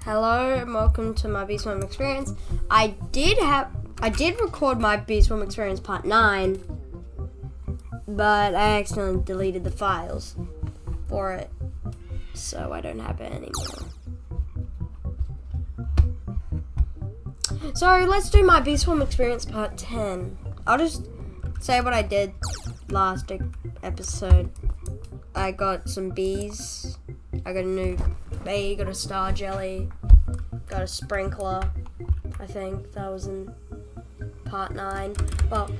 Hello and welcome to my Beastworm experience. I did record my Beastworm experience part 9, but I accidentally deleted the files for it, so I don't have it anymore. So let's do my Beastworm experience part 10. I'll just say what I did last episode. I got some bees. I got a new bee, got a star jelly, got a sprinkler. I think that was in part 9. Well,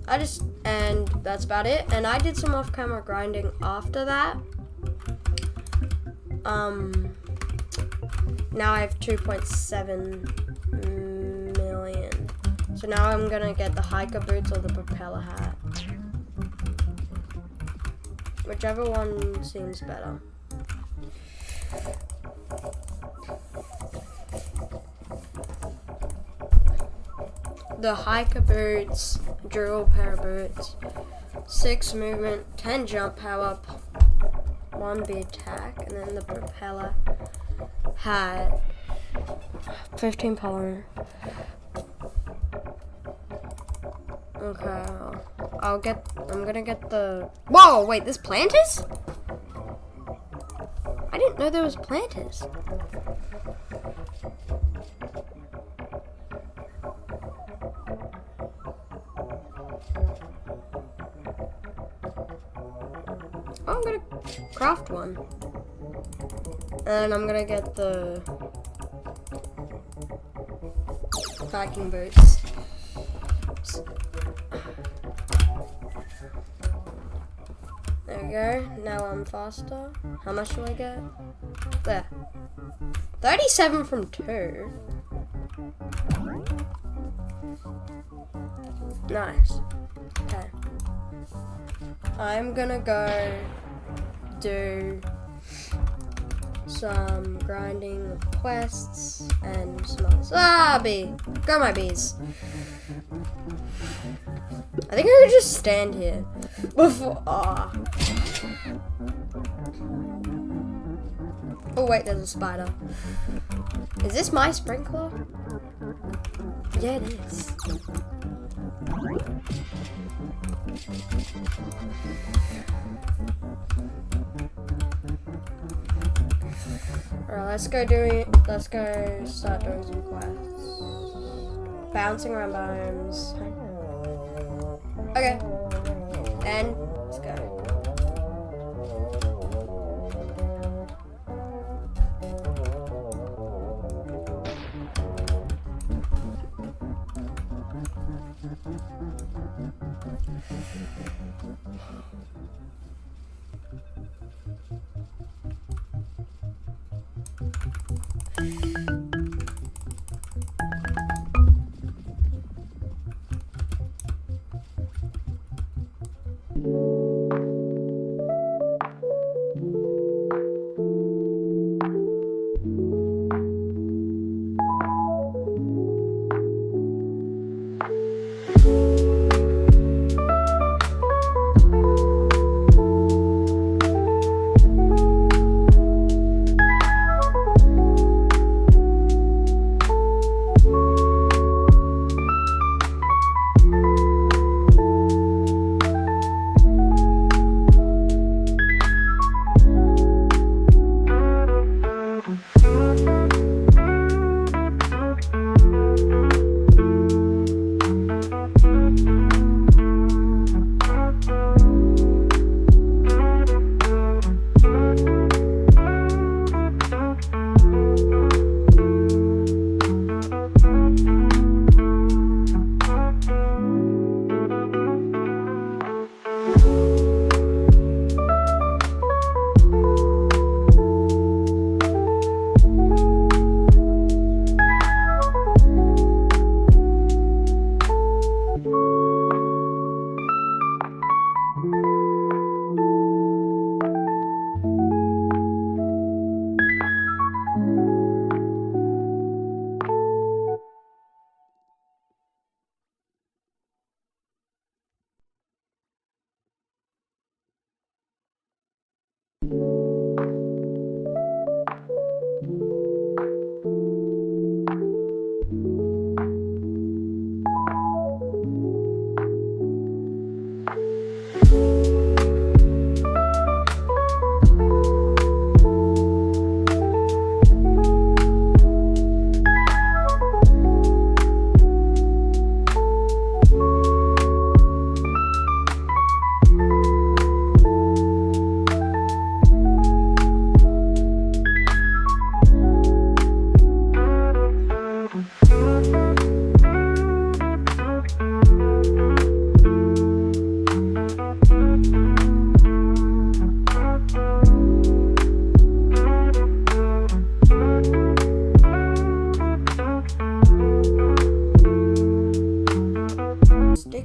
and that's about it. And I did some off-camera grinding after that. Now I have 2.7 million. So now I'm gonna get the hiker boots or the propeller hat. Whichever one seems better. The hiker boots, dual pair of boots, 6 movement, 10 jump power, 1 bee attack, and then the propeller hat, 15 power. Okay, I'm gonna get the, whoa, wait, there's planters? I didn't know there was planters. Oh, I'm gonna craft one. And I'm gonna get the hiking boots. There we go. Now I'm faster. How much do I get? There. 37 from 2. Nice. Okay. I'm gonna go do some grinding quests and some others. Bee! Go my bees. I think I could just stand here before. Oh wait, there's a spider. Is this my sprinkler? Yeah, it is. Alright, let's go start doing some quests. Bouncing around biomes. Okay. And let's go.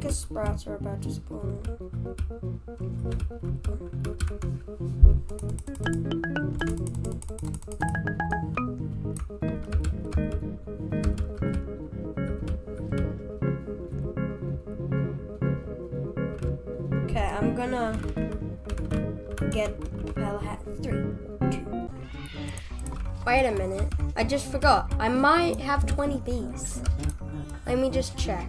because sprouts are about to spawn. Okay, I'm gonna get the propeller hat. 3, 2. Wait a minute. I just forgot. I might have 20 bees. Let me just check.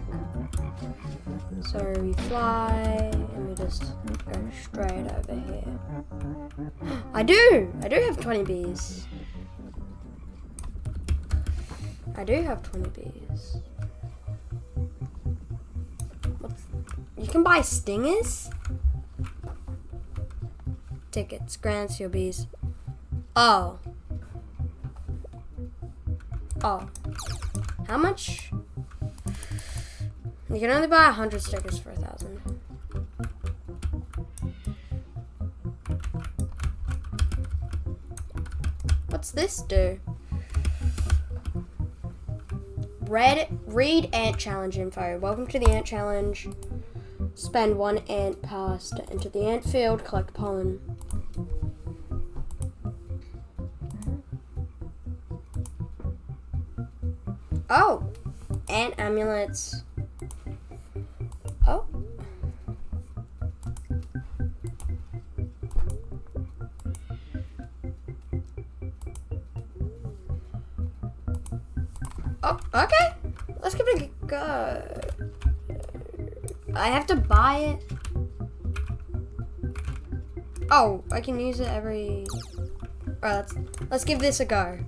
So we fly and we just go straight over here. I do have 20 bees. I do have 20 bees. You can buy stingers? Tickets, grants your bees. Oh. Oh. How much? You can only buy 100 stickers for 1,000. What's this do? Read ant challenge info. Welcome to the ant challenge. Spend 1 ant pass to enter the ant field, collect pollen. Oh, ant amulets. Oh. Oh, okay. Let's give it a go. I have to buy it. Oh, I can use it every. Alright, let's give this a go.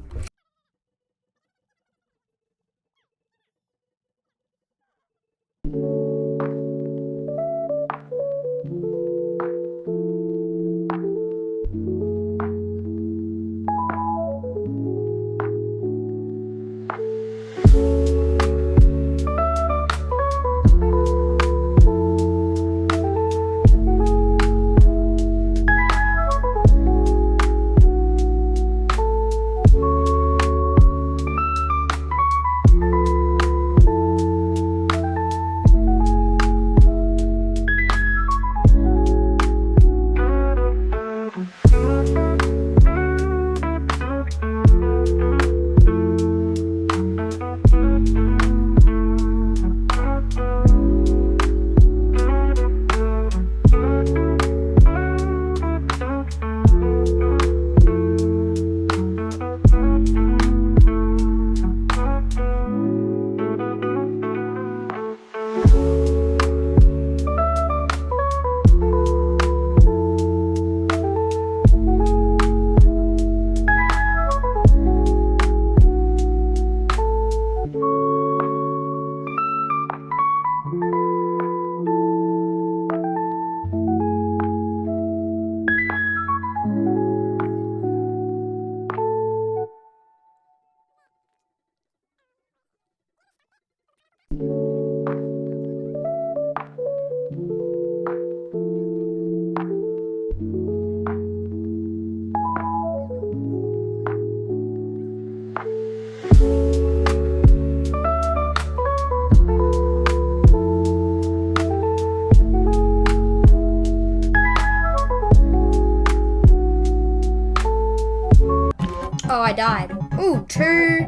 Oh, I died. Ooh, 2.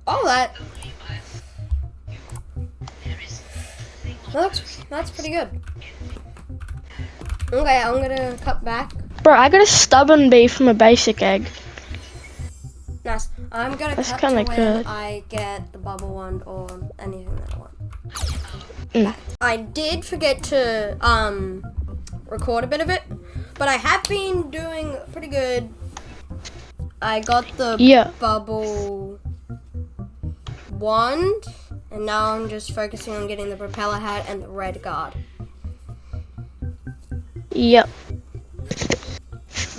Oh, that's pretty good. Okay, I'm gonna cut back. Bro, I got a stubborn bee from a basic egg. Nice. I'm gonna That's cut to kinda when good. I get the bubble wand or anything that I want. Mm. I did forget to record a bit of it, but I have been doing pretty good. I got the bubble wand, and now I'm just focusing on getting the propeller hat and the red guard. Yep.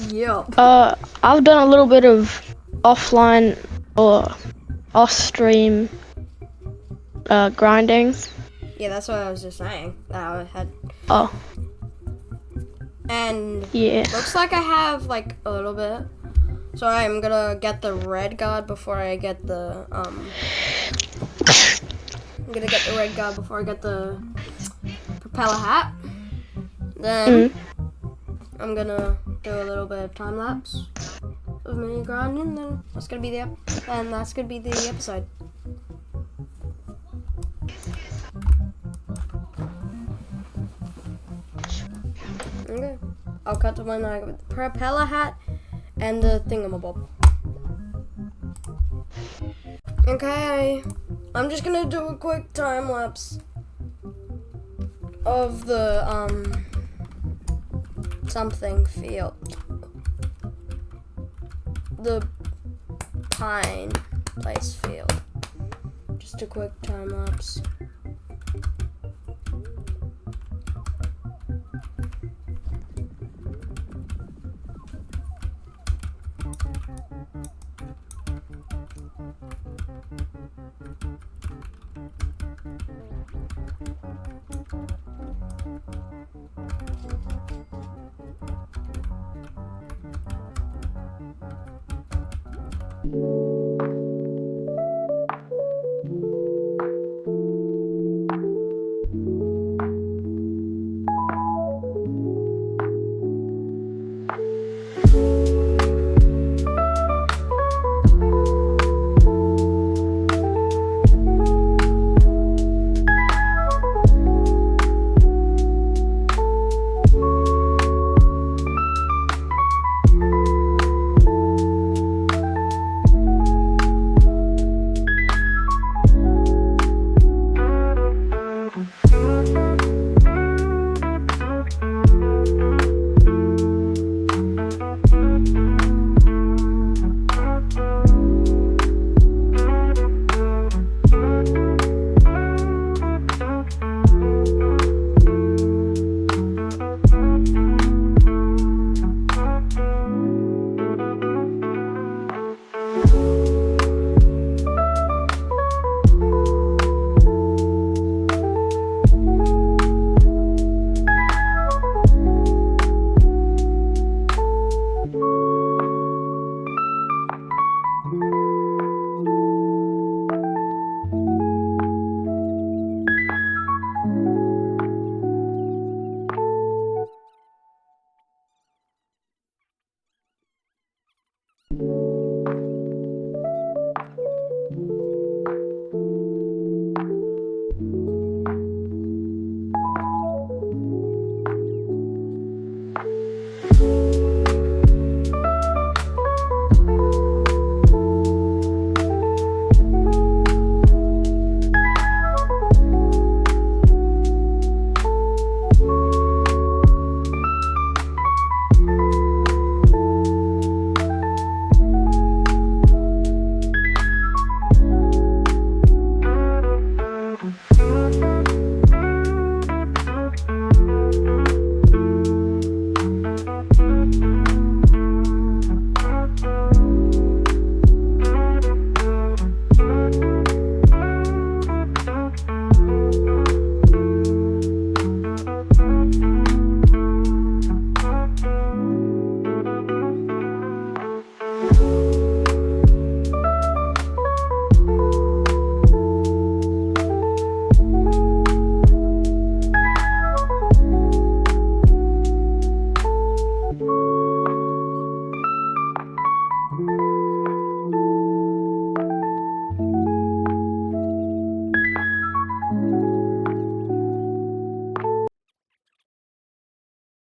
Yup. I've done a little bit of offline or off-stream grinding. Yeah, that's what I was just saying. I had. Oh. And Yeah. looks like I have like a little bit. So I'm gonna get the red guard before I get the I'm gonna get the red guard before I get the propeller hat. Then I'm gonna do a little bit of time lapse of me grinding. Then that's gonna be the episode. Okay, I'll cut to when I get the propeller hat and the thingamabob. Okay, I'm just gonna do a quick time lapse of the something field, the pine place field. Just a quick time lapse.